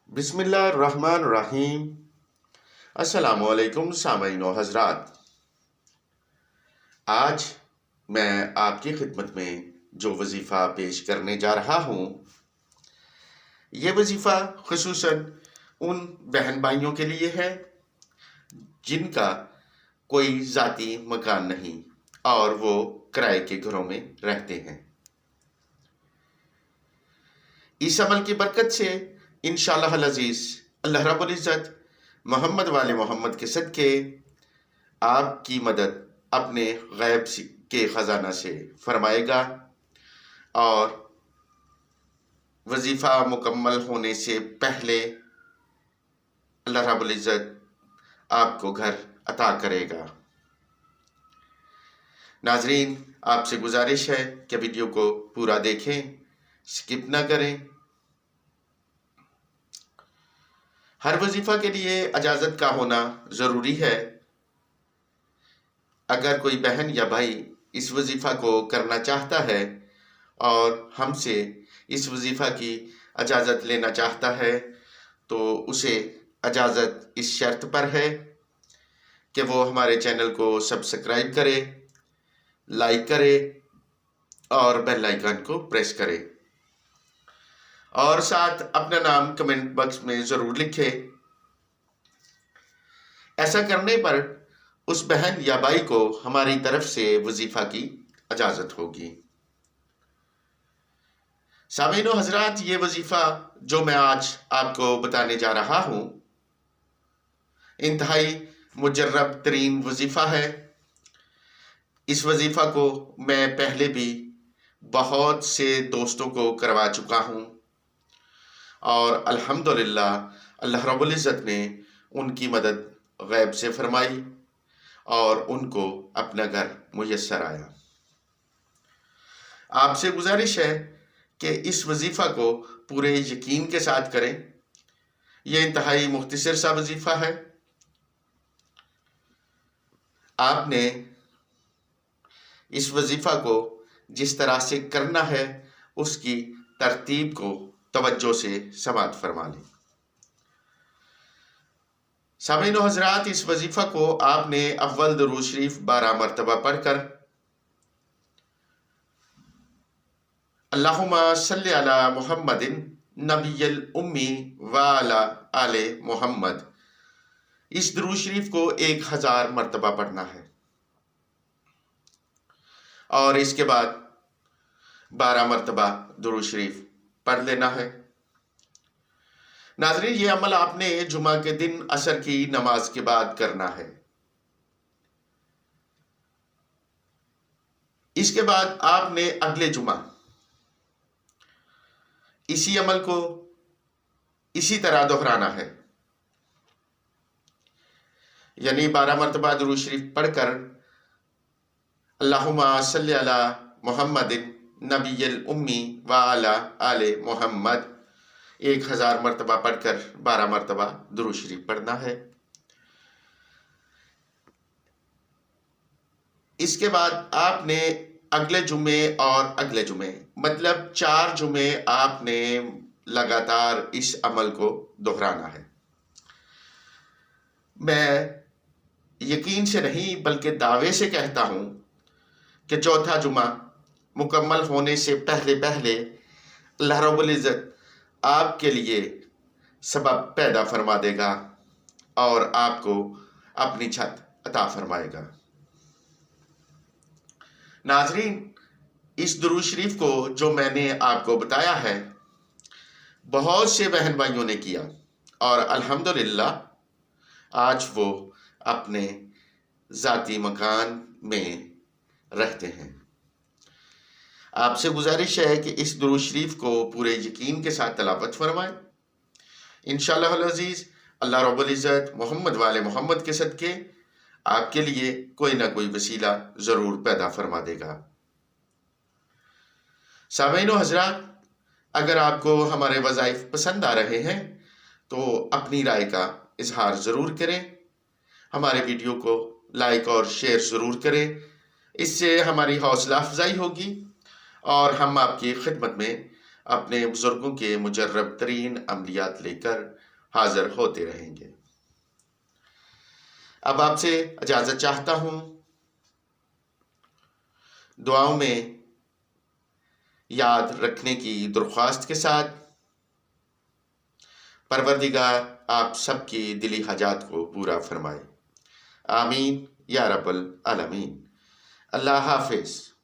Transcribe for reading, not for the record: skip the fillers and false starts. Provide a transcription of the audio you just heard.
بسم اللہ الرحمن الرحیم۔ السلام علیکم سامعین و حضرات، آج میں آپ کی خدمت میں جو وظیفہ پیش کرنے جا رہا ہوں، یہ وظیفہ خصوصاً ان بہن بھائیوں کے لیے ہے جن کا کوئی ذاتی مکان نہیں اور وہ کرائے کے گھروں میں رہتے ہیں۔ اس عمل کی برکت سے انشاءاللہ العزیز اللہ رب العزت محمد والے محمد کے صدقے آپ کی مدد اپنے غیب کے خزانہ سے فرمائے گا اور وظیفہ مکمل ہونے سے پہلے اللہ رب العزت آپ کو گھر عطا کرے گا۔ ناظرین، آپ سے گزارش ہے کہ ویڈیو کو پورا دیکھیں، سکپ نہ کریں۔ ہر وظیفہ کے لیے اجازت کا ہونا ضروری ہے۔ اگر کوئی بہن یا بھائی اس وظیفہ کو کرنا چاہتا ہے اور ہم سے اس وظیفہ کی اجازت لینا چاہتا ہے تو اسے اجازت اس شرط پر ہے کہ وہ ہمارے چینل کو سبسکرائب کرے، لائک کرے اور بیل آئیکن کو پریس کرے اور ساتھ اپنا نام کمنٹ باکس میں ضرور لکھے۔ ایسا کرنے پر اس بہن یا بھائی کو ہماری طرف سے وظیفہ کی اجازت ہوگی۔ سامعین و حضرات، یہ وظیفہ جو میں آج آپ کو بتانے جا رہا ہوں انتہائی مجرب ترین وظیفہ ہے۔ اس وظیفہ کو میں پہلے بھی بہت سے دوستوں کو کروا چکا ہوں اور الحمدللہ اللہ رب العزت نے ان کی مدد غیب سے فرمائی اور ان کو اپنا گھر میسر آیا۔ آپ سے گزارش ہے کہ اس وظیفہ کو پورے یقین کے ساتھ کریں۔ یہ انتہائی مختصر سا وظیفہ ہے۔ آپ نے اس وظیفہ کو جس طرح سے کرنا ہے اس کی ترتیب کو توجہ سے سماعت فرما لیں۔ سامعین و حضرات، اس وظیفہ کو آپ نے اول درود شریف 12 مرتبہ پڑھ کر اللہم صلی علی محمد نبی الامی وعلی آل محمد، اس درود شریف کو 1000 مرتبہ پڑھنا ہے اور اس کے بعد 12 مرتبہ درود شریف پڑھ لینا ہے۔ ناظرین، یہ عمل آپ نے جمعہ کے دن عصر کی نماز کے بعد کرنا ہے۔ اس کے بعد آپ نے اگلے جمعہ اسی عمل کو اسی طرح دہرانا ہے، یعنی 12 مرتبہ درود شریف پڑھ کر اللہم صلی علی محمد نبی الامی وعلی آل محمد 1000 مرتبہ پڑھ کر 12 مرتبہ درود شریف پڑھنا ہے۔ اس کے بعد آپ نے اگلے جمعے اور اگلے جمعے مطلب 4 جمعے آپ نے لگاتار اس عمل کو دہرانا ہے۔ میں یقین سے نہیں بلکہ دعوے سے کہتا ہوں کہ چوتھا جمعہ مکمل ہونے سے پہلے اللہ رب العزت آپ کے لیے سبب پیدا فرما دے گا اور آپ کو اپنی چھت عطا فرمائے گا۔ ناظرین، اس درود شریف کو جو میں نے آپ کو بتایا ہے بہت سے بہن بھائیوں نے کیا اور الحمدللہ آج وہ اپنے ذاتی مکان میں رہتے ہیں۔ آپ سے گزارش ہے کہ اس درود شریف کو پورے یقین کے ساتھ تلاوت فرمائیں۔ انشاءاللہ العزیز اللہ رب العزت محمد والے محمد کے صدقے آپ کے لیے کوئی نہ کوئی وسیلہ ضرور پیدا فرما دے گا۔ سامعین و حضرات، اگر آپ کو ہمارے وظائف پسند آ رہے ہیں تو اپنی رائے کا اظہار ضرور کریں، ہمارے ویڈیو کو لائک اور شیئر ضرور کریں۔ اس سے ہماری حوصلہ افزائی ہوگی اور ہم آپ کی خدمت میں اپنے بزرگوں کے مجرب ترین عملیات لے کر حاضر ہوتے رہیں گے۔ اب آپ سے اجازت چاہتا ہوں، دعاؤں میں یاد رکھنے کی درخواست کے ساتھ۔ پروردگار آپ سب کی دلی حاجات کو پورا فرمائے، آمین یا رب العالمین۔ اللہ حافظ۔